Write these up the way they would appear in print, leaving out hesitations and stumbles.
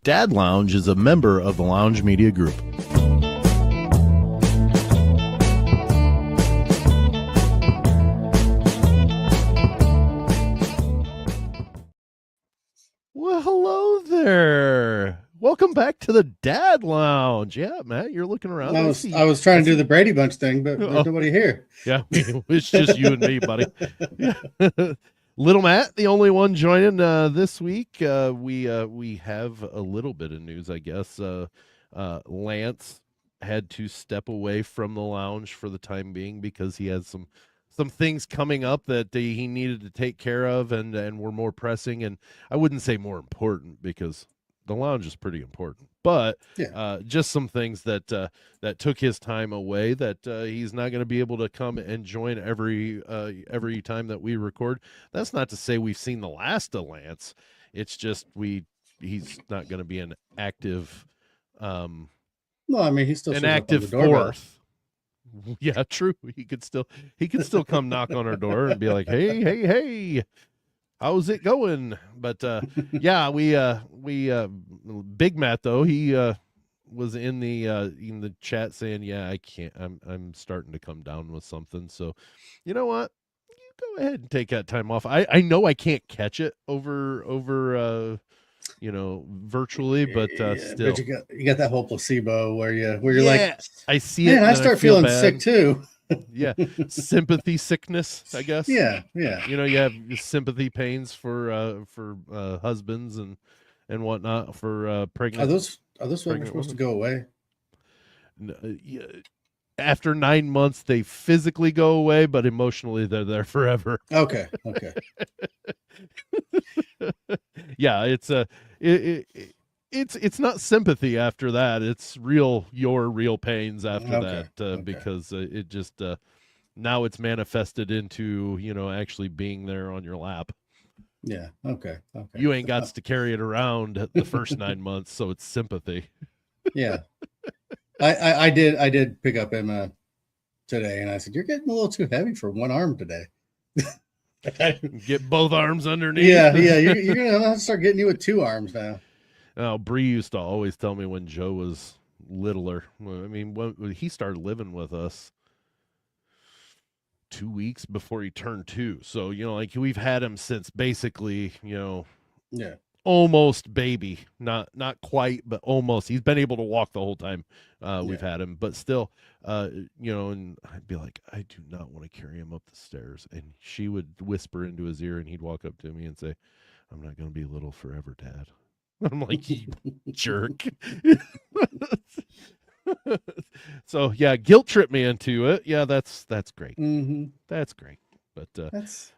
Dad Lounge is a member of the Lounge Media Group. Well, hello there. Welcome back to the Dad Lounge. Yeah, Matt, you're looking around. I was trying to do the Brady Bunch thing, but there's nobody here. Yeah, it's just you and me, buddy. Yeah. Little Matt, the only one joining this week. We have a little bit of news, I guess. Lance had to step away from the lounge for the time being because he has some things coming up that he needed to take care of, and were more pressing. And I wouldn't say more important because the lounge is pretty important, but just some things that took his time away that he's not going to be able to come and join every time that we record. That's not to say we've seen the last of Lance. It's just he's not going to be an active. No, I mean he's still an active fourth. Yeah, true. He could still come knock on our door and be like, hey. How's it going? But yeah, we Big Matt though, he was in the chat saying, yeah, I can't. I'm starting to come down with something. So, you know what? You go ahead and take that time off. I know I can't catch it over virtually, but still. But you got that whole placebo where you're like, I see it. Man, I start feeling sick too. Yeah, sympathy sickness, I guess. Yeah. You have sympathy pains for husbands and whatnot for pregnant. Are those supposed to go away? After 9 months, they physically go away, but emotionally they're there forever. Okay. Yeah, it's not sympathy after that. It's your real pains after that, because it just now it's manifested into actually being there on your lap. Yeah. Okay. You ain't got to carry it around the first 9 months, so it's sympathy. Yeah. I did pick up Emma today, and I said, "You're getting a little too heavy for one arm today." Get both arms underneath. Yeah. You're gonna have to start getting you with two arms now. Oh, Bree used to always tell me when Joe was littler. I mean, when he started living with us 2 weeks before he turned 2. So, like we've had him since basically, almost baby. Not quite, but almost. He's been able to walk the whole time we've had him. But still, and I'd be like, I do not want to carry him up the stairs. And she would whisper into his ear, and he'd walk up to me and say, I'm not going to be little forever, Dad. I'm like, you jerk. So yeah, guilt tripped me into it. Yeah, that's great. Mm-hmm. That's great. But that's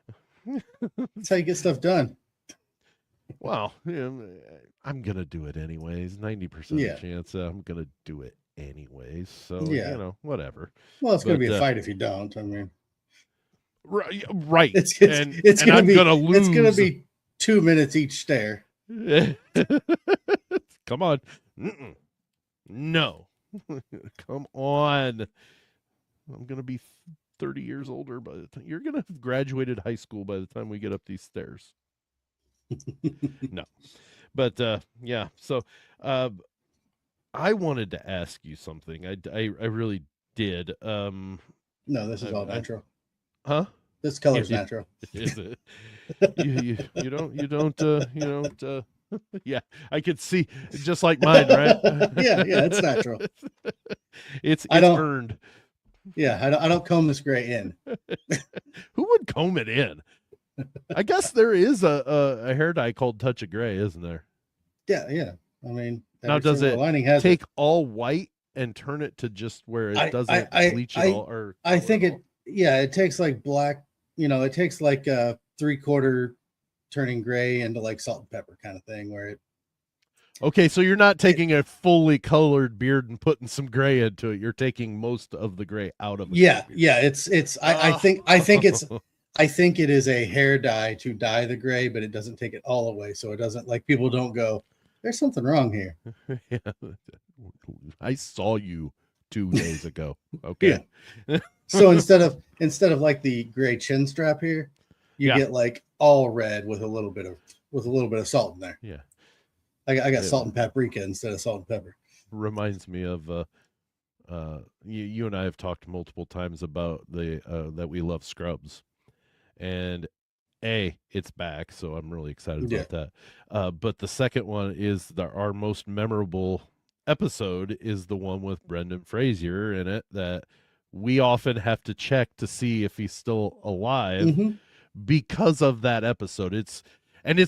how you get stuff done. Well, I'm gonna do it anyways. 90% chance I'm gonna do it anyways. So whatever. Well, it's gonna be a fight if you don't. I mean, right. It's gonna lose. It's gonna be 2 minutes each stare. Come on. No. Come on. I'm going to be 30 years older by the time you're going to have graduated high school by the time we get up these stairs. No. But yeah, so I wanted to ask you something. I really did. No, this is all natural. Huh? This color's natural. Is it? You don't yeah, I could see just like mine, right? yeah, it's natural. It's earned. Yeah, I don't comb this gray in. Who would comb it in? I guess there is a hair dye called Touch of Gray, isn't there? Yeah. I mean, now does it take all white and turn it to just where it doesn't bleach at all? Or I think it takes like black. It takes like a 3/4 turning gray into like salt and pepper kind of thing where it. Okay, so you're not taking a fully colored beard and putting some gray into it. You're taking most of the gray out of it. Yeah. It's. I think it's. I think it is a hair dye to dye the gray, but it doesn't take it all away, so it doesn't like people don't go. There's something wrong here. Yeah. I saw you 2 days ago. Okay. Yeah. So instead of like the gray chin strap here, you get like all red with a little bit of salt in there. Yeah. I got It salt and paprika instead of salt and pepper. reminds me of you and I have talked multiple times about the that we love Scrubs, and it's back, so I'm really excited Yeah. about that. But the second one is our most memorable episode is the one with Brendan Fraser in it that we often have to check to see if he's still alive Mm-hmm. because of that episode. It's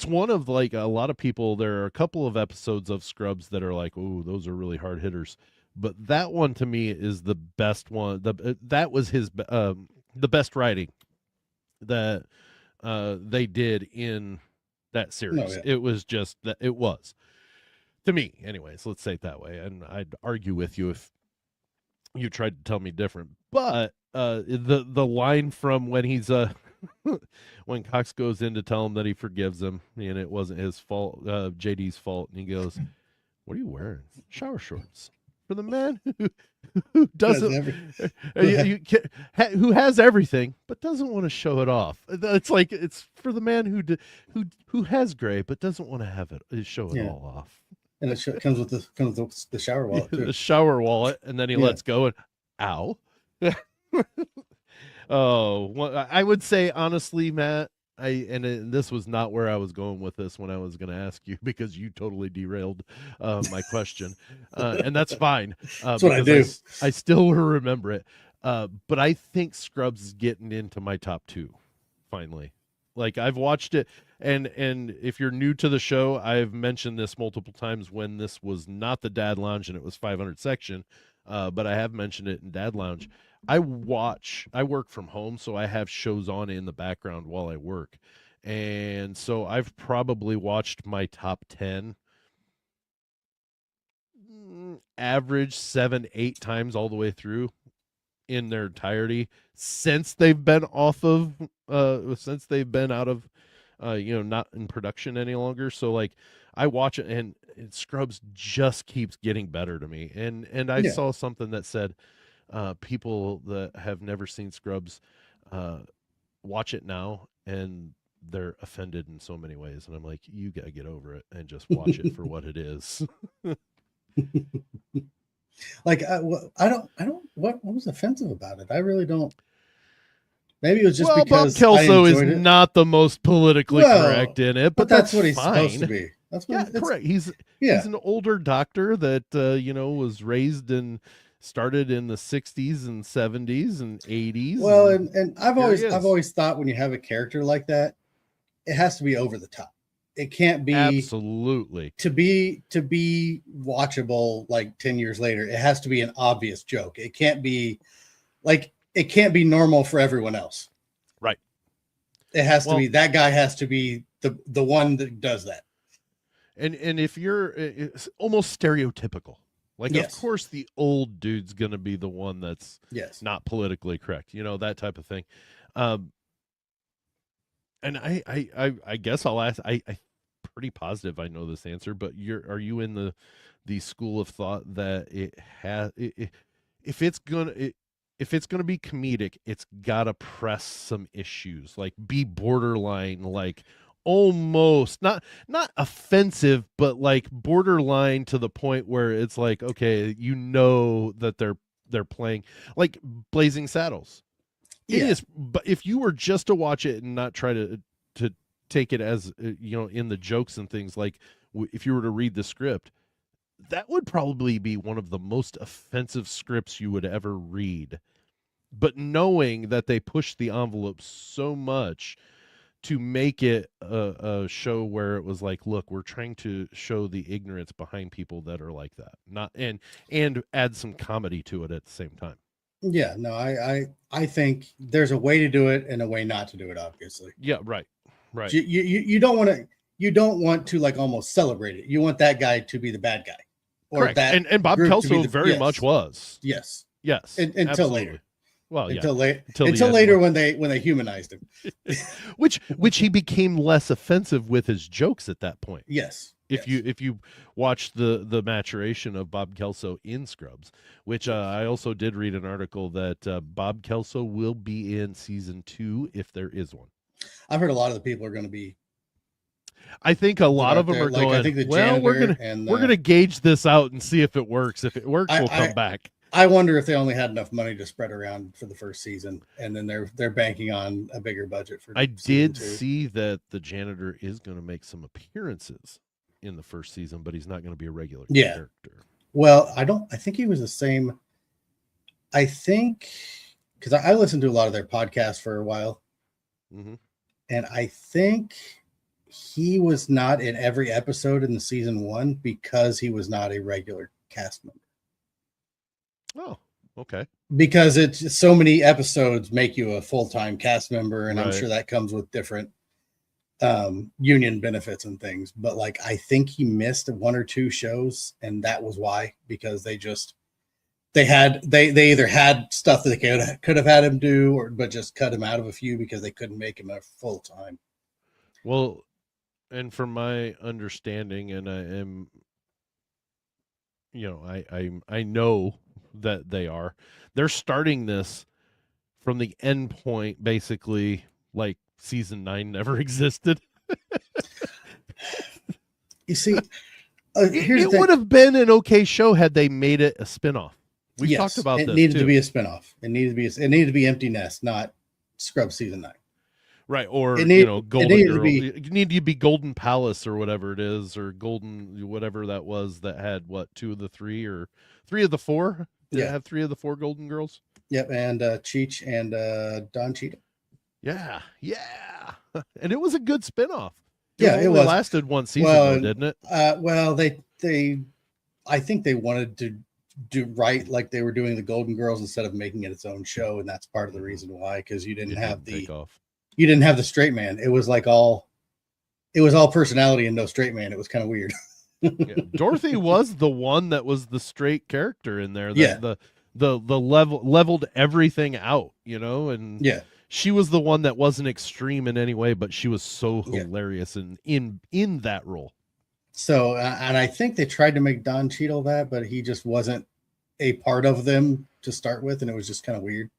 one of like a lot of people. There are a couple of episodes of Scrubs that are like, oh, those are really hard hitters. But that one to me is the best one. That was the best writing that they did in that No, series. yeah. It was just that it was to me, anyways. Let's say it that way, and I'd argue with you if you tried to tell me different. But the line from when he's when Cox goes in to tell him that he forgives him and it wasn't his fault, JD's fault, and he goes, "What are you wearing? Shower shorts." For the man who doesn't, who has everything but doesn't want to show it off. It's like it's for the man who has gray but doesn't want to have it show it all off. And it comes with the shower wallet too. The shower wallet, and then he lets go and ow. Oh, well, I would say honestly, Matt, this was not where I was going with this when I was going to ask you because you totally derailed my question, and that's fine. That's what I do. I still will remember it, but I think Scrubs is getting into my top 2. Finally, like I've watched it, and if you're new to the show, I've mentioned this multiple times when this was not the Dad Lounge and it was 500 section, but I have mentioned it in Dad Lounge. I work from home, so I have shows on in the background while I work. And so I've probably watched my top 10 average 7, 8 times all the way through in their entirety since they've been since they've been out of not in production any longer. So like I watch it and Scrubs just keeps getting better to me. And I saw something that said people that have never seen Scrubs watch it now and they're offended in so many ways. And I'm like, you got to get over it and just watch it for what it is. Like I don't what was offensive about it? I really don't. Maybe it was just because Bob Kelso is it. not the most politically correct in it, but that's what he's fine. supposed to be. That's what correct. He's an older doctor that was raised and started in the 60s and 70s and 80s. Well, and I've always thought when you have a character like that, it has to be over the top. It can't be absolutely to be watchable like 10 years later. It has to be an obvious joke. It can't be normal for everyone else. Right. It has to be that guy has to be the one that does that. And if it's almost stereotypical. Like, of course, the old dude's going to be the one that's not politically correct, that type of thing. And I guess I'll ask. I'm pretty positive I know this answer, but are you in the school of thought that if it's gonna be comedic, it's gotta press some issues, like be borderline, like almost not offensive, but like borderline to the point where it's like, okay, that they're playing like Blazing Saddles. It is, but if you were just to watch it and not try to take it as in the jokes and things, like if you were to read the script, that would probably be one of the most offensive scripts you would ever read. But knowing that they pushed the envelope so much to make it a show where it was like, look, we're trying to show the ignorance behind people that are like that, not and add some comedy to it at the same time. Yeah, no, I think there's a way to do it and a way not to do it, obviously. Yeah, right. You don't want to like almost celebrate it. You want that guy to be the bad guy. Or correct. And Bob Kelso very much was. Yes. Until absolutely. Later. Well, until later when they humanized him. which he became less offensive with his jokes at that point. Yes. If you watch the maturation of Bob Kelso in Scrubs, which I also did read an article that Bob Kelso will be in season 2 if there is one. I've heard a lot of the people are going to be I think a lot of them there. are Like, going, I think the well, janitor and we're gonna gauge this out and see if it works. If it works, we'll come back. I wonder if they only had enough money to spread around for the first season, and then they're banking on a bigger budget for. I did see that the janitor is going to make some appearances in the first season, but he's not going to be a regular character. Well, I think he was the same. I think because I listened to a lot of their podcasts for a while, and I think he was not in every episode in the season 1 because he was not a regular cast member. Oh, okay. Because it's so many episodes make you a full-time cast member, and right. I'm sure that comes with different union benefits and things. But like, I think he missed 1 or 2 shows, and that was why, because they either had stuff that they could have had him do, but just cut him out of a few because they couldn't make him a full-time. Well, and from my understanding, and I am, I know that they're starting this from the end point, basically, like season 9 never existed. You see, it would have been an okay show had they made it a spinoff. We talked about it this. Needed to be a spinoff. It needed to be Empty Nest, not Scrubs season 9. Right, or Golden Girl. It needed to be Golden Palace or whatever it is, or Golden whatever that was that had 2 of the 3 or 3 of the 4. Did it have 3 of the 4 Golden Girls? Yep, and Cheech and Don Cheadle. Yeah, and it was a good spinoff. It was. Lasted 1 season, though, didn't it? Well, I think they wanted to do right, like they were doing the Golden Girls instead of making it its own show, and that's part of the reason why, because you didn't have the straight man. It was like all personality and no straight man. It was kind of weird. Dorothy was the one that was the straight character in there. The leveled everything out, and she was the one that wasn't extreme in any way, but she was so hilarious in that role. So, and I think they tried to make Don Cheadle that, but he just wasn't a part of them to start with, and it was just kind of weird.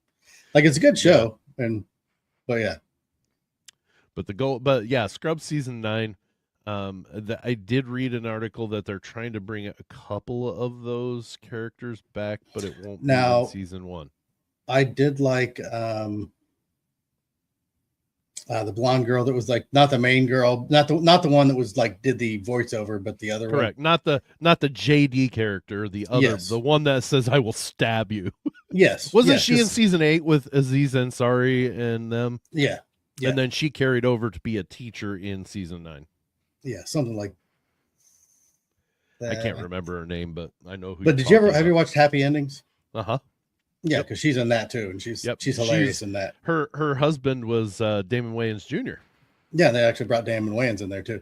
Like, it's a good show, but Scrubs season 9. I did read an article that they're trying to bring a couple of those characters back, but it won't be in season 1. I did like the blonde girl that was like not the main girl, not the one that was like did the voiceover, but the other one. Correct, not the JD character, the other, the one that says "I will stab you." Yes, wasn't she in season 8 with Aziz Ansari and them? Yeah, and then she carried over to be a teacher in season 9. Yeah, something like that. I can't remember her name, but I know who. But have you watched Happy Endings? Uh-huh. Yeah, because she's in that too, and she's hilarious in that. Her husband was Damon Wayans Jr. Yeah, they actually brought Damon Wayans in there too.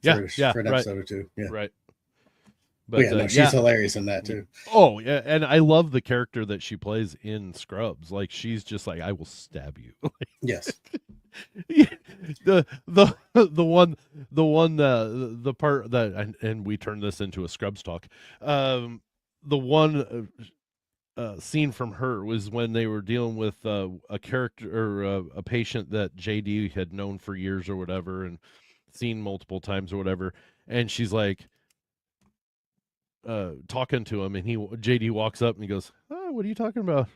For an episode or two. Yeah, right. But she's hilarious in that too. Oh yeah, and I love the character that she plays in Scrubs. Like, she's just like, I will stab you. Yes. the part that, and we turn this into a Scrubs talk. The one scene from her was when they were dealing with a character or a patient that JD had known for years or whatever, and seen multiple times or whatever, and she's like talking to him, and JD walks up and he goes, "Oh, what are you talking about?"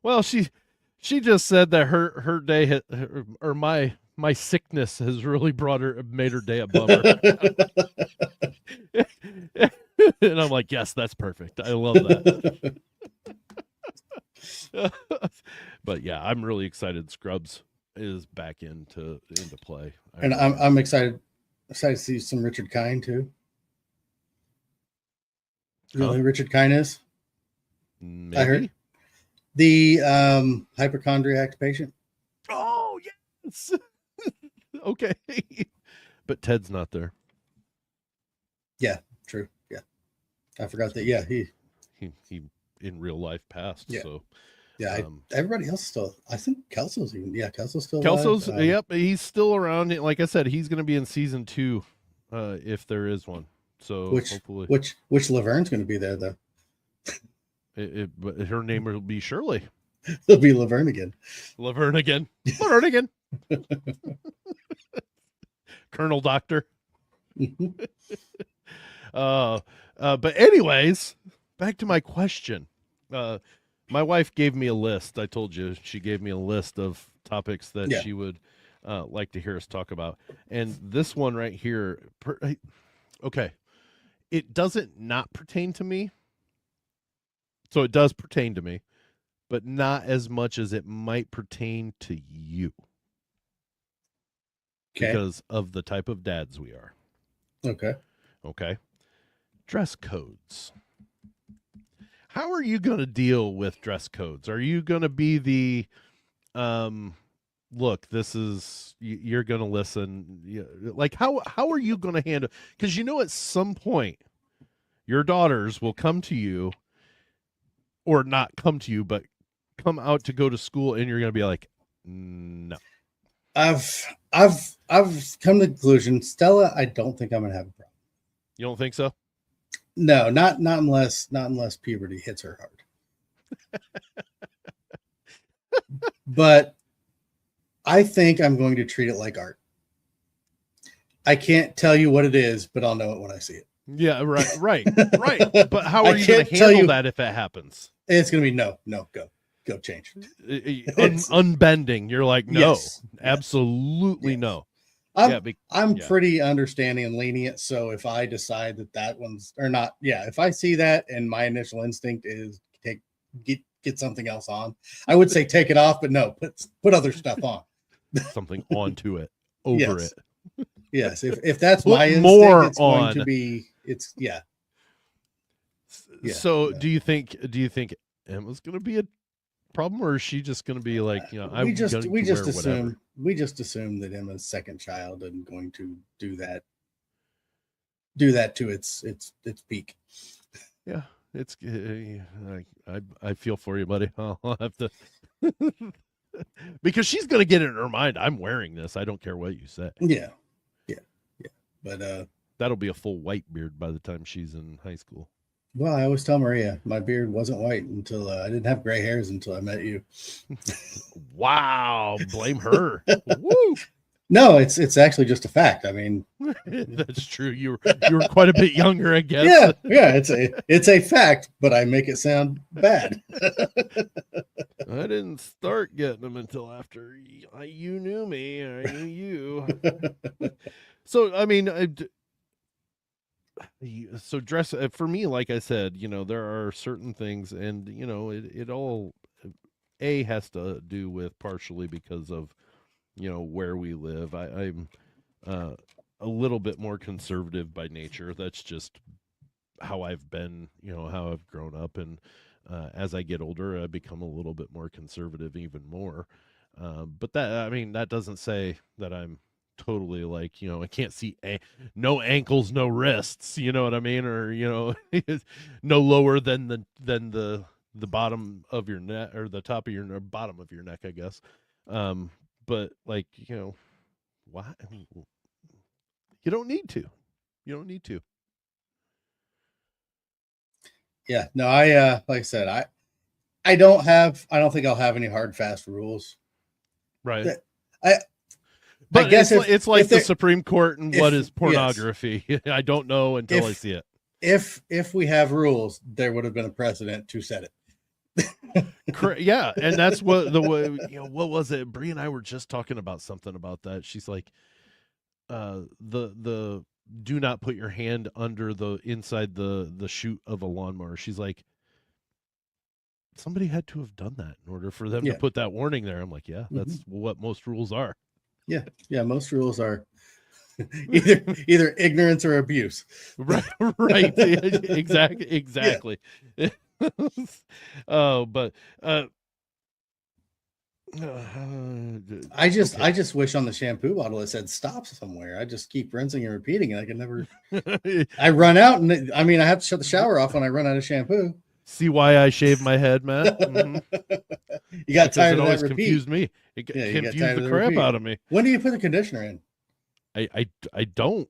Well, she just said that her day or my sickness has really made her day a bummer. And I'm like, yes, that's perfect. I love that. But yeah, I'm really excited. Scrubs is back into play, and I'm excited to see some Richard Kind too. You know who Richard Kind is? Maybe. I heard the hypochondriac patient. Oh yes. Okay, but Ted's not there. Yeah, true. Yeah, I forgot that. Yeah, he in real life passed. Yeah. So yeah, everybody else still. I think Kelso's even. Yeah, Kelso's still. Kelso's alive. Yep, he's still around. Like I said, he's going to be in season 2, if there is one. So hopefully, which Laverne's going to be there though. But her name will be Shirley. It'll be Laverne again. Laverne again. Laverne again. Colonel Doctor. But anyways, back to my question. My wife gave me a list. I told you she gave me a list of topics that she would like to hear us talk about. And this one right here, okay, it doesn't not pertain to me. So it does pertain to me, but not as much as it might pertain to you. Okay. Because of the type of dads we are. Okay. Dress codes. How are you going to deal with dress codes? Are you going to be the, look, this is, you're going to listen. Like, how are you going to handle? Because at some point, your daughters will come to you, or not come to you, but come out to go to school, and you're going to be like, no. I've come to the conclusion, Stella, I don't think I'm going to have a problem. You don't think so? No, not unless puberty hits her hard. But I think I'm going to treat it like art. I can't tell you what it is, but I'll know it when I see it. Yeah, right. But how are you going to handle that if it happens? It's going to be no, go change. Unbending. You're like, no, absolutely no. I'm pretty understanding and lenient. So if I decide that one's or not, if I see that and my initial instinct is get something else on, I would say take it off, but no, put other stuff on. Something onto it, over it. Yes, if that's my instinct, it's going to be So do you think Emma's going to be a problem, or is she just going to be like, we just assume that Emma's second child and going to do that to its peak. Yeah, it's I feel for you, buddy. I'll have to because she's going to get it in her mind. I'm wearing this. I don't care what you say. Yeah. But that'll be a full white beard by the time she's in high school. Well, I always tell Maria my beard wasn't white until I didn't have gray hairs until I met you. Wow, blame her. Woo! No, it's actually just a fact. I mean, that's true. You were quite a bit younger, I guess. Yeah. It's a fact, but I make it sound bad. I didn't start getting them until after you knew me. I knew you. So I mean, so dress for me, like I said, there are certain things, and it all has to do with partially because of where we live. I'm a little bit more conservative by nature. That's just how I've been, how I've grown up, and as I get older, I become a little bit more conservative, even more. But that doesn't say that I'm totally like, I can't see no ankles, no wrists, you know what I mean? Or, no lower than the bottom of your neck, or the top of your bottom of your neck, I guess. But like, why? You don't need to. Yeah, no, I like I said, I don't think I'll have any hard, fast rules. Right. But I guess it's like the Supreme Court and what is pornography. Yes. I don't know until I see it. If we have rules, there would have been a precedent to set it. Yeah, and that's what what was it? Bree and I were just talking about something about that. She's like, the do not put your hand under inside the chute of a lawnmower. She's like, somebody had to have done that in order for them to put that warning there. I'm like, that's what most rules are. Yeah, most rules are either ignorance or abuse. Right. Exactly. Yeah. But I just wish on the shampoo bottle it said stop somewhere. I just keep rinsing and repeating, and I can never. I run out, and I have to shut the shower off when I run out of shampoo. See why I shave my head, Matt? Mm-hmm. You got tired of that. It always repeat. Confused me. It confused the crap out of me. When do you put the conditioner in? I don't.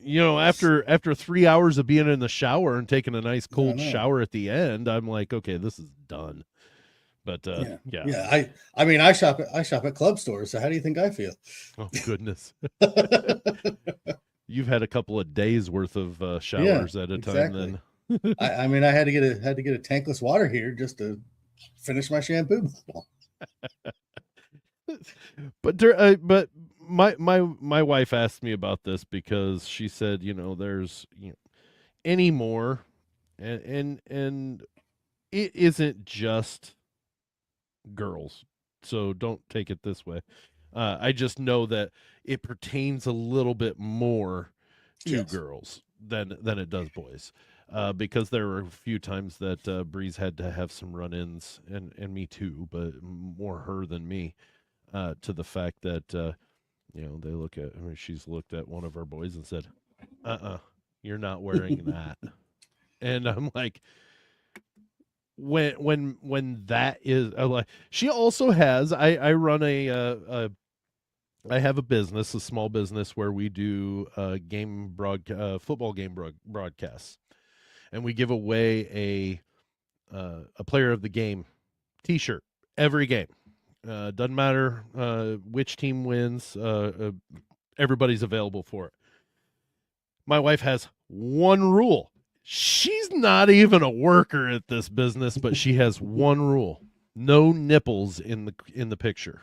After 3 hours of being in the shower and taking a nice cold shower at the end, I'm like, okay, this is done. But Yeah. yeah. Yeah. I mean, I shop at club stores. So how do you think I feel? Oh goodness. You've had a couple of days worth of Yeah, showers at a time exactly. then. I mean, I had to get a tankless water heater just to finish my shampoo bottle. But my wife asked me about this because she said, there's anymore, and it isn't just girls, so don't take it this way. I just know that it pertains a little bit more to Yes. girls than it does boys, because there were a few times that Breeze had to have some run-ins, and me too, but more her than me, to the fact that they look at. I mean, she's looked at one of our boys and said, you're not wearing that," and I'm like, when that is like, she also has. I run I have a business, a small business where we do football game broadcasts, and we give away a player of the game T-shirt every game. Doesn't matter which team wins. Everybody's available for it. My wife has one rule. She's not even a worker at this business, but she has one rule: no nipples in the picture,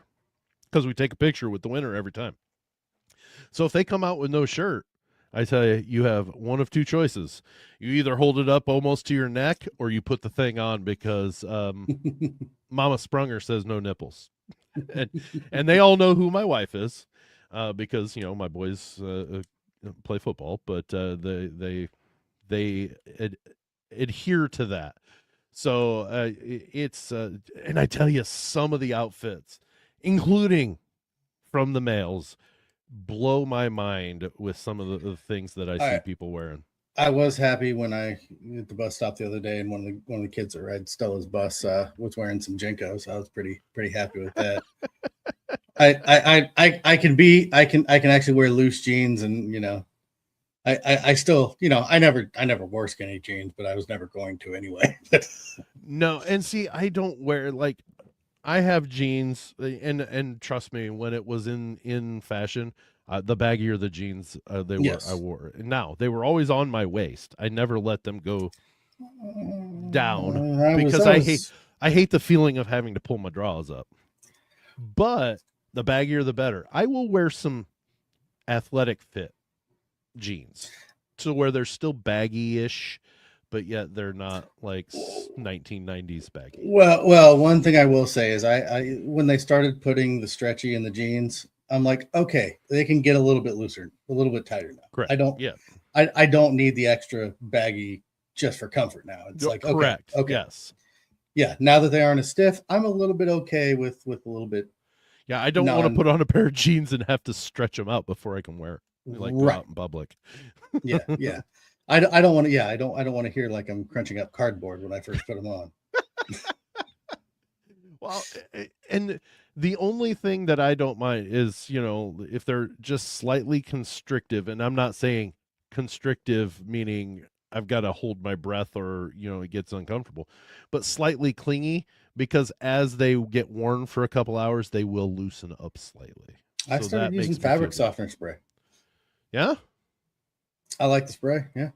because we take a picture with the winner every time. So if they come out with no shirt, I tell you, you have one of two choices. You either hold it up almost to your neck, or you put the thing on, because Mama Sprunger says no nipples, and they all know who my wife is, because my boys play football, but they adhere to that. So it's and I tell you, some of the outfits, including from the males, blow my mind with some of the things that I see people wearing. I was happy when I at the bus stop the other day, and one of the kids that rides Stella's bus was wearing some Jinkos. I was pretty happy with that. I can actually wear loose jeans, and I still, I never wore skinny jeans, but I was never going to anyway. No, and see, I don't wear, like, I have jeans, and trust me, when it was in fashion, the baggier the jeans they were, Yes. I wore. Now they were always on my waist. I never let them go down, because I hate the feeling of having to pull my drawers up. But the baggier the better. I will wear some athletic fit jeans to where they're still baggy-ish, but yet they're not like 1990s baggy. Well, one thing I will say is I when they started putting the stretchy in the jeans, I'm like, okay, they can get a little bit looser, a little bit tighter now. Correct. Yeah. I don't need the extra baggy just for comfort now. It's like, correct. Okay. Yes. Yeah. Now that they aren't as stiff, I'm a little bit okay with a little bit. Yeah, I don't want to put on a pair of jeans and have to stretch them out before I can wear. Like, go out in public. Yeah. I don't want to. Yeah, I don't want to hear like I'm crunching up cardboard when I first put them on. Well, and the only thing that I don't mind is, if they're just slightly constrictive, and I'm not saying constrictive meaning I've got to hold my breath, or, it gets uncomfortable, but slightly clingy, because as they get worn for a couple hours, they will loosen up slightly. I started using fabric softener spray. Yeah? I like the spray. Yeah.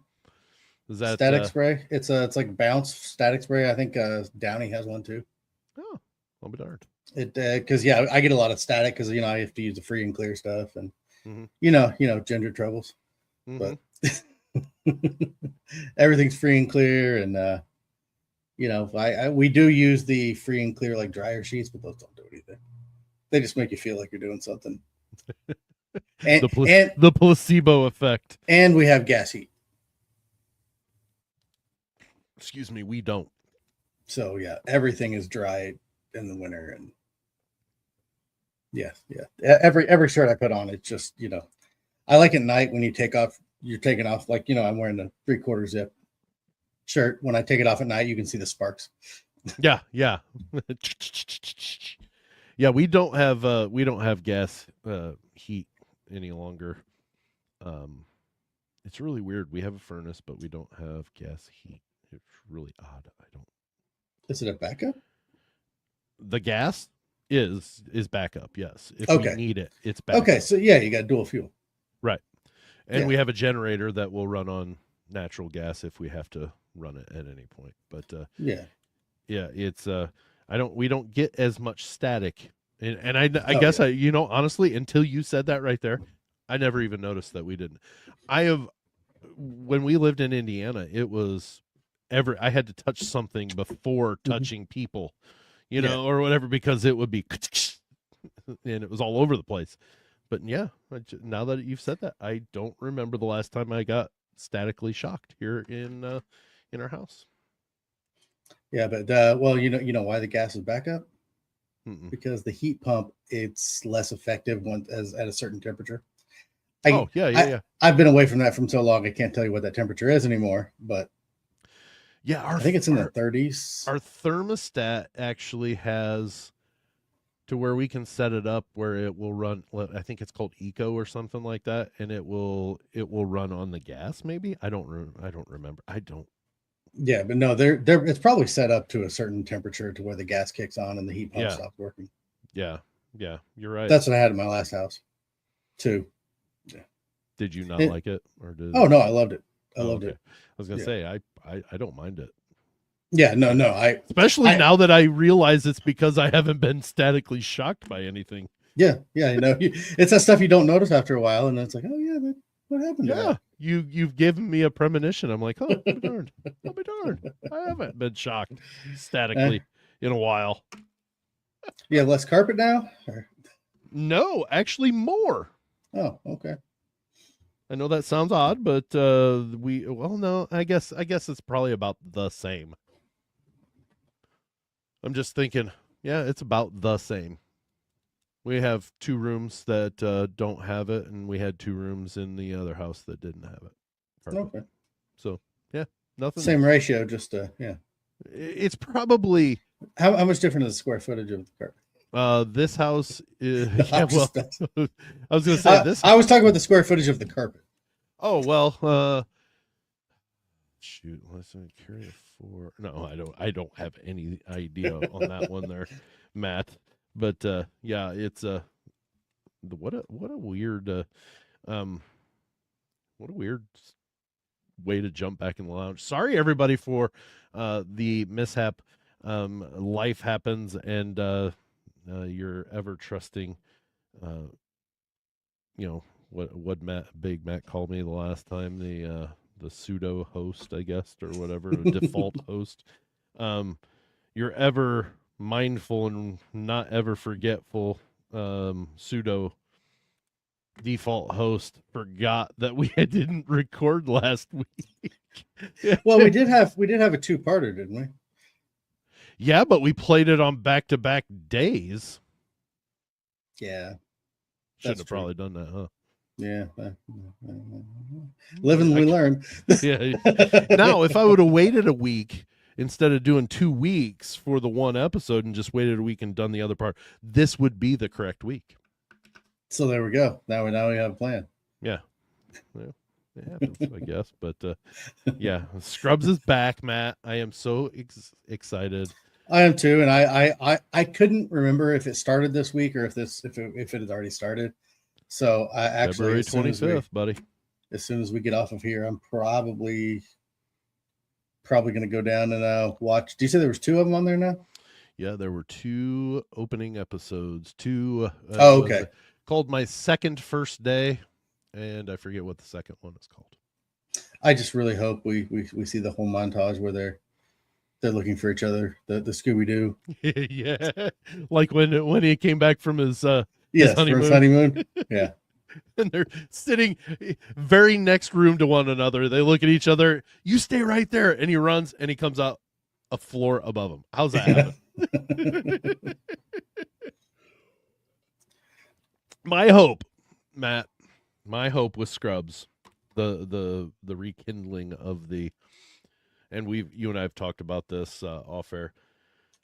Is that static spray? It's like bounce static spray. I think Downey has one too. Oh, I'll be darned. It because I get a lot of static because I have to use the free and clear stuff, and gender troubles. But everything's free and clear, and we do use the free and clear like dryer sheets, but those don't do anything. They just make you feel like you're doing something. And the placebo effect. And we have gas heat. Excuse me, we don't. So yeah, everything is dry in the winter, and yeah. Every shirt I put on, it's just I like at night when you're taking off, like I'm wearing a 3/4 zip shirt. When I take it off at night, you can see the sparks. Yeah. Yeah, we don't have gas heat any longer. It's really weird. We have a furnace, but we don't have gas heat. It's really odd. I don't. Is it a backup? The gas is backup. Yes, if we Okay. need it, it's backup. Okay, so yeah, you got dual fuel. Right. And Yeah. we have a generator that will run on natural gas if we have to run it at any point. But Yeah. yeah, it's we don't get as much static. And I Oh guess yeah. honestly, until you said that right there, I never even noticed that we didn't. I have When we lived in Indiana, it was I had to touch something before touching people, Yeah. or whatever, because it would be and it was all over the place. But yeah, now that you've said that, I don't remember the last time I got statically shocked here in our house. Yeah, but well, you know why the gas is backup? Mm-mm. Because the heat pump, it's less effective once as at a certain temperature. Oh yeah. I've been away from that from so long I can't tell you what that temperature is anymore, but Yeah, I think it's in the 30s. our thermostat actually has to where we can set it up where it will run. I think it's called Eco or something like that, and it will run on the gas. Maybe I don't remember. I don't. Yeah, but no, it's probably set up to a certain temperature to where the gas kicks on and the heat pump Yeah, stops working. yeah. You're right. That's what I had in my last house, too. Yeah. Did you not like it, or did? Oh no, I loved it. I loved okay. it. I was gonna say I don't mind it. Yeah, no, Especially now that I realize it's because I haven't been statically shocked by anything. Yeah, it's that stuff you don't notice after a while, and it's like, oh yeah, what happened to that? You've given me a premonition. I'm like, oh, I'll be darned. I'll be darned. I haven't been shocked statically in a while. You have less carpet now? Or? No, actually more. Oh, okay. I know that sounds odd, but no, I guess it's probably about the same. I'm just thinking, yeah, it's about the same. We have 2 rooms that don't have it, and we had 2 rooms in the other house that didn't have it. Carpet. Okay. So yeah, nothing. Same ratio, just yeah. It's probably how much different is the square footage of the carpet? This house is I was gonna say this. I was talking about the square footage of the carpet. Oh well, shoot, let's carry a 4. No, I don't have any idea on that one there, Matt. But yeah, it's what a weird what a weird way to jump back in the lounge. Sorry everybody for the mishap. Life happens, and your ever trusting what Big Matt called me the last time, the pseudo host, I guess, or whatever, default host. Your ever mindful and not ever forgetful pseudo default host forgot that we didn't record last week. Well, we did have a 2-parter, didn't we? Yeah, but we played it on back-to-back days. Yeah. Should have probably done that, huh? Yeah. Live and we learn. Yeah. Now, if I would have waited a week instead of doing 2 weeks for the one episode and just waited a week and done the other part, this would be the correct week. So there we go. Now we have a plan. Yeah. Well, it happens, I guess. But yeah, Scrubs is back, Matt. I am so excited. I am too, and I couldn't remember if it started this week or if it had already started. So I actually February 25th, buddy. As soon as we get off of here, I'm probably going to go down and watch. Do you say there was 2 of them on there now? Yeah, there were 2 opening episodes. 2. Okay. Called My Second First Day, and I forget what the second one is called. I just really hope we see the whole montage where they're looking for each other, the Scooby-Doo. Yeah, like when he came back from his honeymoon. From his honeymoon. Yeah. And they're sitting very next room to one another. They look at each other. You stay right there, and he runs, and he comes out a floor above him. How's that happen? My hope, Matt, with Scrubs, the rekindling of and you and I have talked about this off air.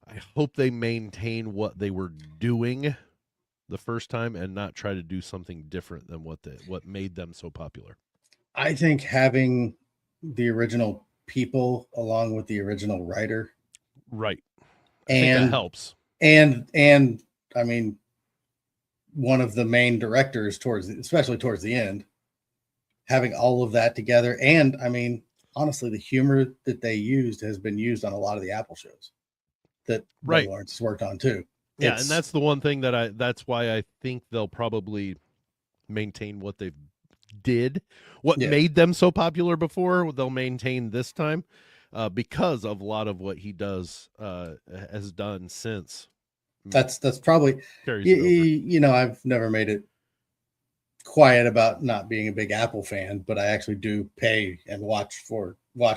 I hope they maintain what they were doing the first time and not try to do something different than what made them so popular. I think having the original people along with the original writer, right, and that helps. and I mean, one of the main directors especially towards the end, having all of that together. And I mean, honestly, the humor that they used has been used on a lot of the Apple shows that Bill Lawrence has worked on too. Yeah, and that's the one thing that's why I think they'll probably maintain what they did, what made them so popular before, they'll maintain this time, because of a lot of what he does has done since. That's probably you know, I've never made it quiet about not being a big Apple fan, but I actually do pay and watch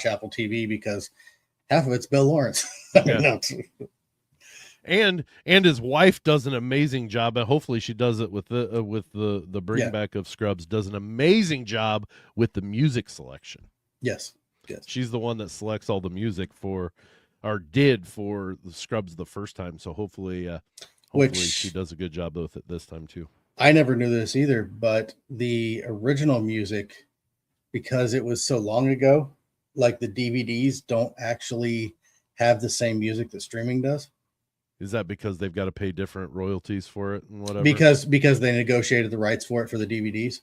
Apple TV because half of it's Bill Lawrence. Yeah. And his wife does an amazing job, and hopefully she does it with the bring back of Scrubs. Does an amazing job with the music selection. Yes, she's the one that selects all the music did for the Scrubs the first time. So hopefully she does a good job with it this time too. I never knew this either, but the original music, because it was so long ago, like the DVDs don't actually have the same music that streaming does. Is that because they've got to pay different royalties for it and whatever? Because they negotiated the rights for it for the DVDs.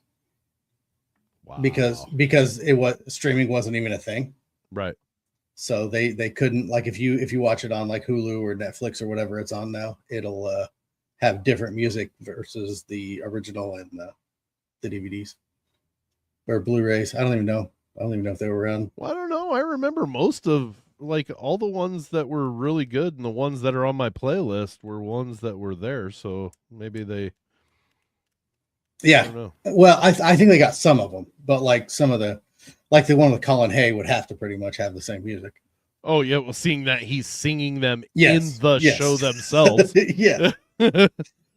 Wow. Because streaming wasn't even a thing. Right. So they couldn't, like, if you watch it on like Hulu or Netflix or whatever it's on now, it'll have different music versus the original and the DVDs or Blu-rays. I don't even know if they were around. Well, I don't know. I remember most of, like, all the ones that were really good and the ones that are on my playlist were ones that were there. So maybe they. Yeah. I don't know. Well, I think they got some of them, but like some of the, like the one with Colin Hay would have to pretty much have the same music. Oh yeah, well, seeing that he's singing them in the show themselves. Yeah.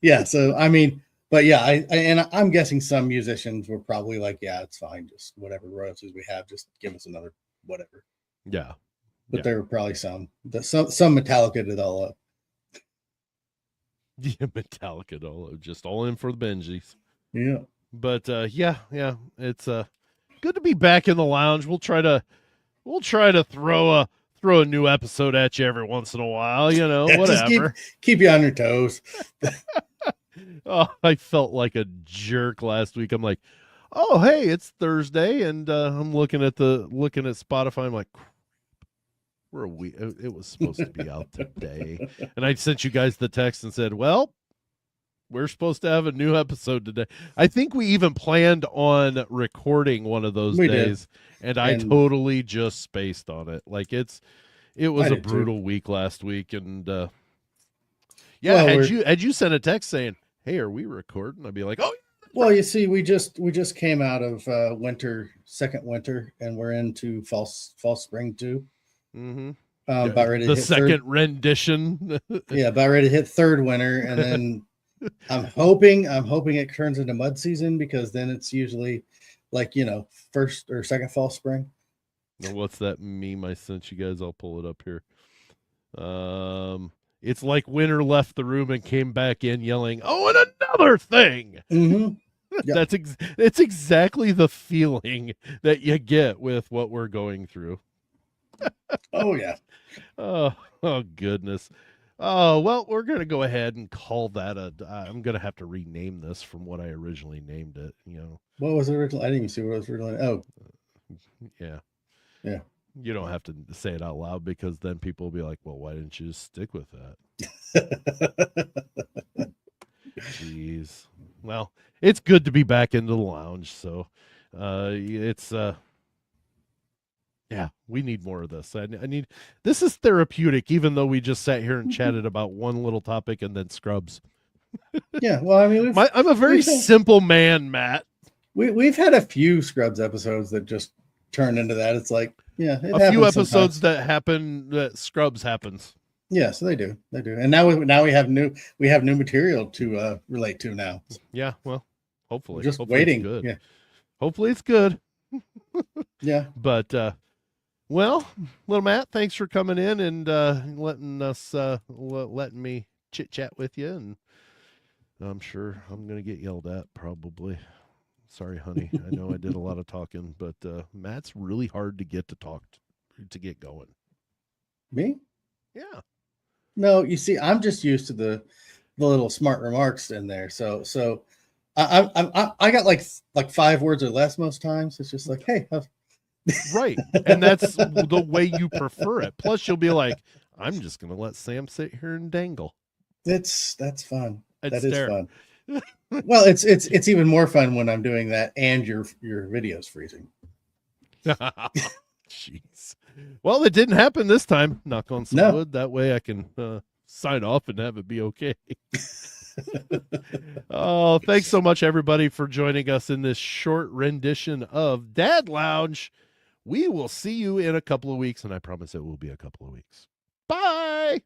Yeah. So I mean, but yeah, I'm guessing some musicians were probably like, yeah, it's fine, just whatever royalties we have, just give us another whatever. Yeah. But there were probably some Metallica did all up. Yeah, Metallica just all in for the Benjis. Yeah. But yeah, it's good to be back in the lounge. We'll try to throw a new episode at you every once in a while, you know, whatever. Keep you on your toes. Oh, I felt like a jerk last week. I'm like, oh, hey, it's Thursday, and I'm looking at Spotify. I'm like, we're a week. It was supposed to be out today, and I sent you guys the text and said, well, we're supposed to have a new episode today. I think we even planned on recording one of those days, and I totally just spaced on it. Like it was a brutal week last week, and had you sent a text saying, "Hey, are we recording?" I'd be like, "Oh." Well, you see, we just came out of second winter, and we're into fall spring too. Mm-hmm. About ready to the hit second rendition. Yeah, about ready to hit third winter, and then I'm hoping it turns into mud season, because then it's usually like, you know, first or second fall spring. Now, what's that meme I sent you guys? I'll pull it up here. It's like winter left the room and came back in yelling, "Oh, and another thing." Mm-hmm. Yep. It's exactly the feeling that you get with what we're going through. Oh yeah. Oh goodness. Oh, well, we're going to go ahead and call that I'm going to have to rename this from what I originally named it, you know. What was it originally? I didn't even see what it was originally. Oh. Yeah. Yeah. You don't have to say it out loud, because then people will be like, well, why didn't you just stick with that? Jeez. Well, it's good to be back into the lounge, so it's yeah, we need more of this. I need this is therapeutic, even though we just sat here and chatted about one little topic and then Scrubs. Yeah, well, I mean, I'm a very simple man, Matt. We've had a few Scrubs episodes that just turn into that. It's like, yeah, a few episodes that Scrubs happens. Yeah, so they do, and now we have new material to relate to now. Yeah, well, hopefully, we're just waiting. It's good. Yeah, hopefully it's good. Yeah, but well, little Matt, thanks for coming in and letting me chit chat with you, and I'm sure I'm gonna get yelled at probably. Sorry, honey. I know I did a lot of talking, but Matt's really hard to get to talk to get going. Me? Yeah. No, you see, I'm just used to the little smart remarks in there. So I got like 5 words or less most times. It's just like, hey, Right. And that's the way you prefer it. Plus, you'll be like, I'm just going to let Sam sit here and dangle. that's fun. And That stare. is fun. Well, it's even more fun when I'm doing that and your video's freezing. Jeez. Well, it didn't happen this time. Knock on some No. wood. That way I can sign off and have it be okay. Oh, thanks so much, everybody, for joining us in this short rendition of Dad Lounge. We will see you in a couple of weeks, and I promise it will be a couple of weeks. Bye.